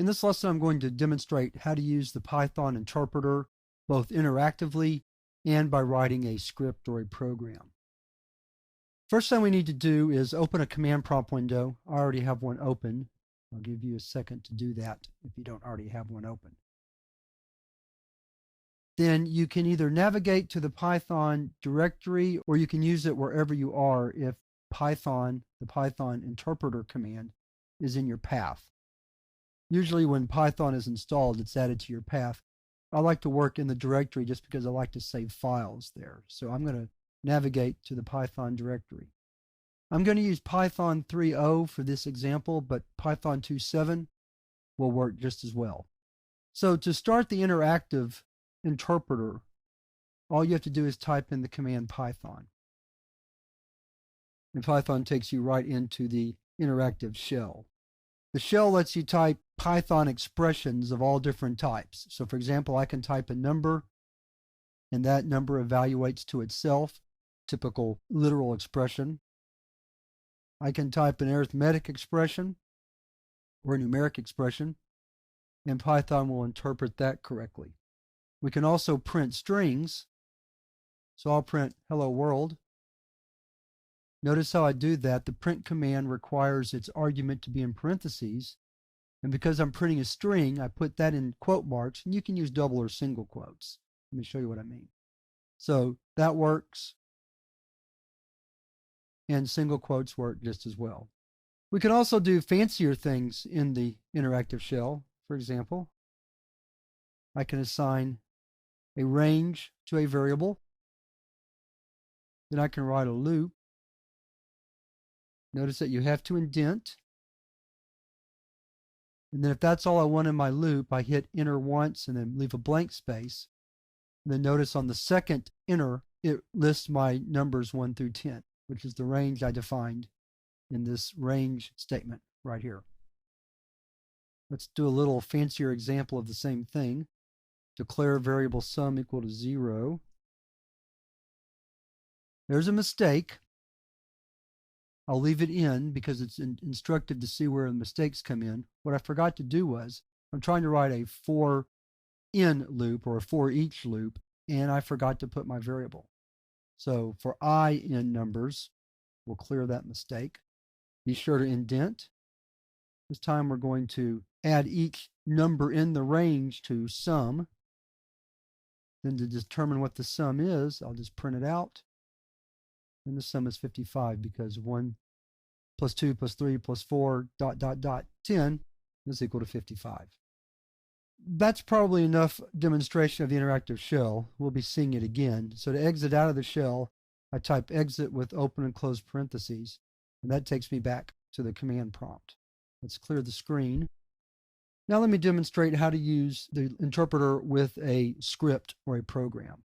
In this lesson, I'm going to demonstrate how to use the Python interpreter both interactively and by writing a script or a program. First thing we need to do is open a command prompt window. I already have one open. I'll give you a second to do that if you don't already have one open. Then you can either navigate to the Python directory or you can use it wherever you are if Python, the Python interpreter command, is in your path. Usually when Python is installed, it's added to your path. I like to work in the directory just because I like to save files there. So I'm going to navigate to the Python directory. I'm going to use Python 3.0 for this example, but Python 2.7 will work just as well. So to start the interactive interpreter, all you have to do is type in the command Python. And Python takes you right into the interactive shell. The shell lets you type Python expressions of all different types. So for example, I can type a number and that number evaluates to itself, typical literal expression. I can type an arithmetic expression or a numeric expression and Python will interpret that correctly. We can also print strings. So I'll print hello world. Notice how I do that. The print command requires its argument to be in parentheses. And because I'm printing a string, I put that in quote marks, and you can use double or single quotes. Let me show you what I mean. So that works. And single quotes work just as well. We can also do fancier things in the interactive shell. For example, I can assign a range to a variable. Then I can write a loop. Notice that you have to indent. And then if that's all I want in my loop, I hit enter once and then leave a blank space. And then notice on the second enter, it lists my numbers 1 through 10, which is the range I defined in this range statement right here. Let's do a little fancier example of the same thing. Declare variable sum equal to 0. There's a mistake. I'll leave it in because it's instructive to see where the mistakes come in. What I forgot to do was, I'm trying to write a for in loop or a for each loop, and I forgot to put my variable. So for I in numbers, we'll clear that mistake. Be sure to indent. This time we're going to add each number in the range to sum. Then to determine what the sum is, I'll just print it out. And the sum is 55 because 1 plus 2 plus 3 plus 4 ... 10 is equal to 55. That's probably enough demonstration of the interactive shell. We'll be seeing it again. So to exit out of the shell, I type exit with open and close parentheses, and that takes me back to the command prompt. Let's clear the screen. Now let me demonstrate how to use the interpreter with a script or a program.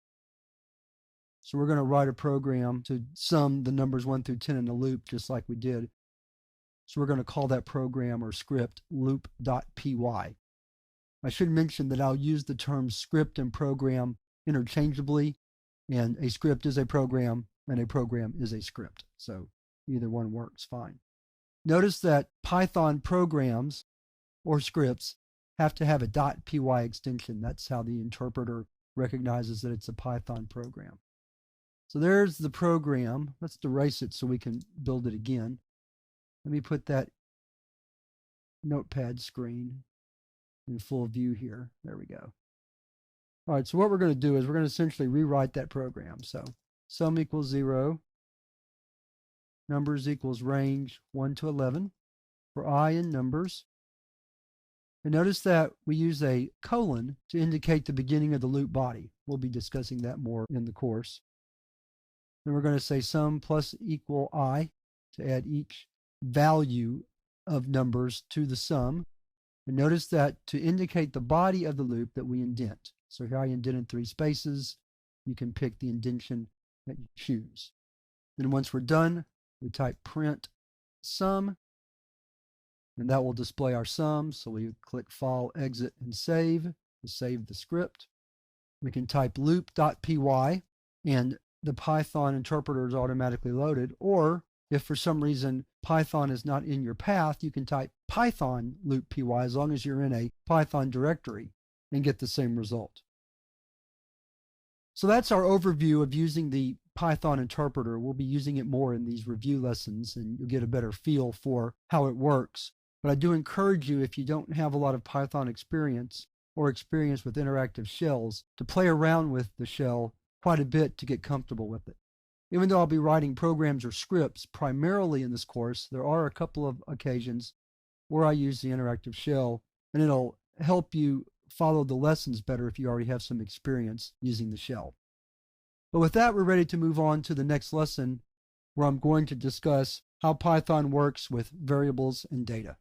So we're going to write a program to sum the numbers 1 through 10 in a loop just like we did. So we're going to call that program or script loop.py. I should mention that I'll use the terms script and program interchangeably, and a script is a program and a program is a script. So either one works fine. Notice that Python programs or scripts have to have a .py extension. That's how the interpreter recognizes that it's a Python program. So there's the program. Let's erase it so we can build it again. Let me put that notepad screen in full view here. There we go. All right, so what we're going to do is we're going to essentially rewrite that program. So sum equals 0, numbers equals range 1 to 11 for I in numbers. And notice that we use a colon to indicate the beginning of the loop body. We'll be discussing that more in the course. Then we're going to say sum plus equal I to add each value of numbers to the sum. And notice that to indicate the body of the loop that we indent. So here I indented 3 spaces. You can pick the indentation that you choose. Then once we're done, we type print sum, and that will display our sum. So we click File, Exit, and Save to save the script. We can type loop.py, and the Python interpreter is automatically loaded. Or if for some reason Python is not in your path, you can type Python loop py as long as you're in a Python directory and get the same result. So that's our overview of using the Python interpreter. We'll be using it more in these review lessons, and you'll get a better feel for how it works. But I do encourage you, if you don't have a lot of Python experience or experience with interactive shells, to play around with the shell quite a bit to get comfortable with it. Even though I'll be writing programs or scripts primarily in this course, there are a couple of occasions where I use the interactive shell, and it'll help you follow the lessons better if you already have some experience using the shell. But with that, we're ready to move on to the next lesson, where I'm going to discuss how Python works with variables and data.